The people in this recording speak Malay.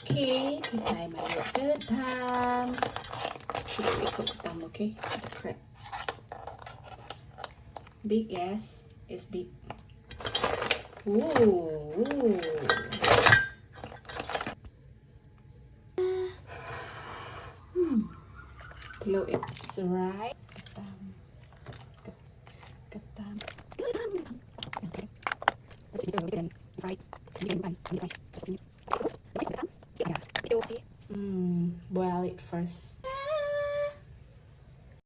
Okay, thì tại mà được third time. Kita ikut pertama, okay? The crab. Big, yes, it's big. Ooh. Telur it's right. Ketam. Boil it first.